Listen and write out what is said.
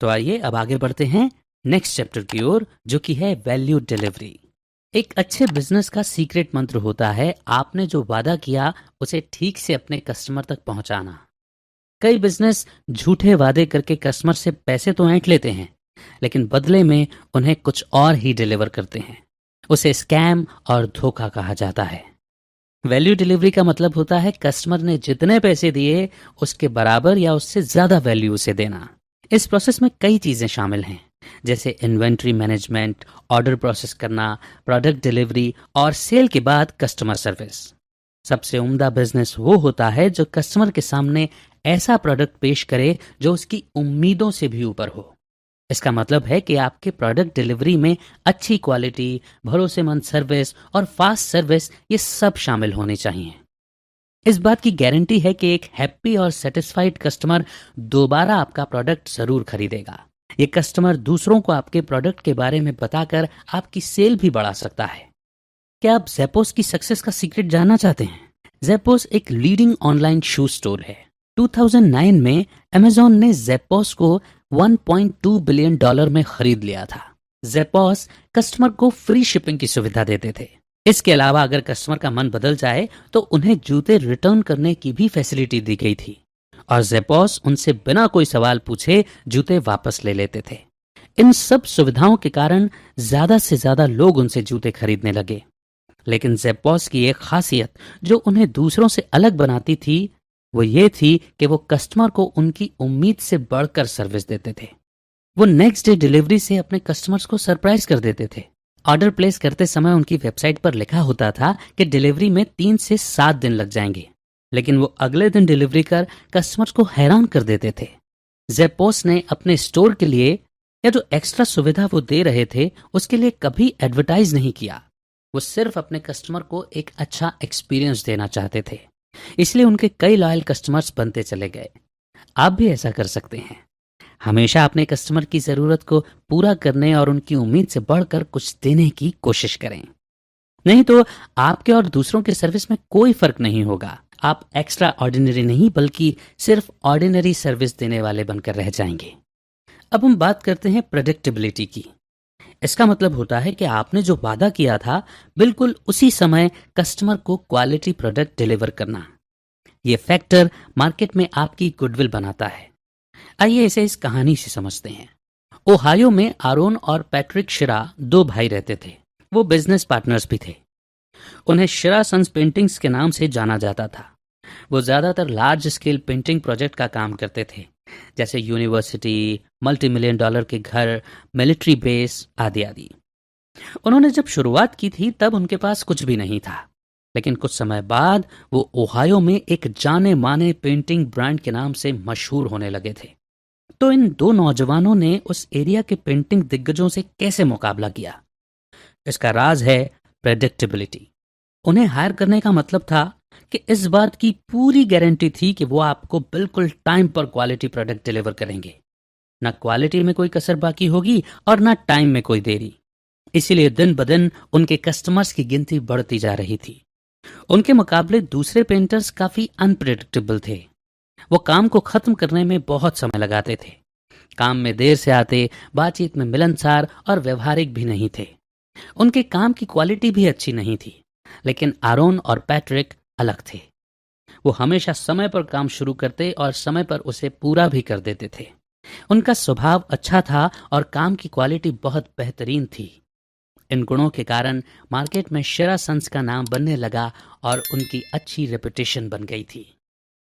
तो आइए अब आगे बढ़ते हैं नेक्स्ट चैप्टर की ओर, जो कि है वैल्यू डिलीवरी। एक अच्छे बिजनेस का सीक्रेट मंत्र होता है आपने जो वादा किया उसे ठीक से अपने कस्टमर तक पहुंचाना। कई बिजनेस झूठे वादे करके कस्टमर से पैसे तो ऐंठ लेते हैं, लेकिन बदले में उन्हें कुछ और ही डिलीवर करते हैं। उसे स्कैम और धोखा कहा जाता है। वैल्यू डिलीवरी का मतलब होता है कस्टमर ने जितने पैसे दिए उसके बराबर या उससे ज्यादा वैल्यू उसे देना। इस प्रोसेस में कई चीजें शामिल हैं, जैसे इन्वेंट्री मैनेजमेंट, ऑर्डर प्रोसेस करना, प्रोडक्ट डिलीवरी और सेल के बाद कस्टमर सर्विस। सबसे उम्दा बिजनेस वो होता है जो कस्टमर के सामने ऐसा प्रोडक्ट पेश करे जो उसकी उम्मीदों से भी ऊपर हो। इसका मतलब है कि आपके प्रोडक्ट डिलीवरी में अच्छी क्वालिटी, भरोसेमंद सर्विस और फास्ट सर्विस ये सब शामिल होने चाहिए। इस बात की गारंटी है कि एक हैप्पी और सेटिस्फाइड कस्टमर दोबारा आपका प्रोडक्ट जरूर खरीदेगा। ये कस्टमर दूसरों को आपके प्रोडक्ट के बारे में बताकर आपकी सेल भी बढ़ा सकता है। क्या आप ज़ेपोस की सक्सेस का सीक्रेट जानना चाहते हैं? ज़ेपोस एक लीडिंग ऑनलाइन शू स्टोर है। 2009 में अमेज़न ने ज़ेपोस को $1.2 बिलियन में खरीद लिया था। ज़ेपोस कस्टमर को फ्री शिपिंग की सुविधा देते थे। इसके अलावा अगर कस्टमर का मन बदल जाए तो उन्हें जूते रिटर्न करने की भी फैसिलिटी दी गई थी और ज़ेपोस उनसे बिना कोई सवाल पूछे जूते वापस ले लेते थे। इन सब सुविधाओं के कारण ज्यादा से ज्यादा लोग उनसे जूते खरीदने लगे। लेकिन ज़ेपोस की एक खासियत जो उन्हें दूसरों से अलग बनाती थी वो ये थी कि वो कस्टमर को उनकी उम्मीद से बढ़कर सर्विस देते थे। वो नेक्स्ट डे डिलीवरी से अपने कस्टमर्स को सरप्राइज कर देते थे। ऑर्डर प्लेस करते समय उनकी वेबसाइट पर लिखा होता था कि डिलीवरी में 3 से 7 दिन लग जाएंगे, लेकिन वो अगले दिन डिलीवरी कर कस्टमर्स को हैरान कर देते थे। ज़ेपोस ने अपने स्टोर के लिए या जो एक्स्ट्रा सुविधा वो दे रहे थे उसके लिए कभी एडवर्टाइज नहीं किया। वो सिर्फ अपने कस्टमर को एक अच्छा एक्सपीरियंस देना चाहते थे, इसलिए उनके कई लॉयल कस्टमर्स बनते चले गए। आप भी ऐसा कर सकते हैं। हमेशा अपने कस्टमर की जरूरत को पूरा करने और उनकी उम्मीद से बढ़कर कुछ देने की कोशिश करें, नहीं तो आपके और दूसरों के सर्विस में कोई फर्क नहीं होगा। आप एक्स्ट्रा ऑर्डिनरी नहीं बल्कि सिर्फ ऑर्डिनरी सर्विस देने वाले बनकर रह जाएंगे। अब हम बात करते हैं प्रेडिक्टेबिलिटी की। इसका मतलब होता है कि आपने जो वादा किया था बिल्कुल उसी समय कस्टमर को क्वालिटी प्रोडक्ट डिलीवर करना। ये फैक्टर मार्केट में आपकी गुडविल बनाता है। आइए इसे इस कहानी से समझते हैं। ओहायो में आरोन और पैट्रिक शिरा 2 भाई रहते थे। वो बिजनेस पार्टनर्स भी थे। उन्हें शिरा सन्स पेंटिंग्स के नाम से जाना जाता था। वो ज्यादातर लार्ज स्केल पेंटिंग प्रोजेक्ट का काम करते थे, जैसे यूनिवर्सिटी, $multi-million के घर, मिलिट्री बेस आदि आदि। उन्होंने जब शुरुआत की थी तब उनके पास कुछ भी नहीं था, लेकिन कुछ समय बाद वो ओहायो में एक जाने माने पेंटिंग ब्रांड के नाम से मशहूर होने लगे थे। तो इन 2 नौजवानों ने उस एरिया के पेंटिंग दिग्गजों से कैसे मुकाबला किया? इसका राज है प्रेडिक्टेबिलिटी। उन्हें हायर करने का मतलब था कि इस बात की पूरी गारंटी थी कि वो आपको बिल्कुल टाइम पर क्वालिटी प्रोडक्ट डिलीवर करेंगे। ना क्वालिटी में कोई कसर बाकी होगी और ना टाइम में कोई देरी। इसीलिए दिन ब दिन उनके कस्टमर्स की गिनती बढ़ती जा रही थी। उनके मुकाबले दूसरे पेंटर्स काफी अनप्रेडिक्टेबल थे। वो काम को खत्म करने में बहुत समय लगाते थे, काम में देर से आते, बातचीत में मिलनसार और व्यवहारिक भी नहीं थे। उनके काम की क्वालिटी भी अच्छी नहीं थी। लेकिन आरोन और पैट्रिक अलग थे। वो हमेशा समय पर काम शुरू करते और समय पर उसे पूरा भी कर देते थे। उनका स्वभाव अच्छा था और काम की क्वालिटी बहुत बेहतरीन थी। इन गुणों के कारण मार्केट में शिरा सन्स का नाम बनने लगा और उनकी अच्छी रेपुटेशन बन गई थी।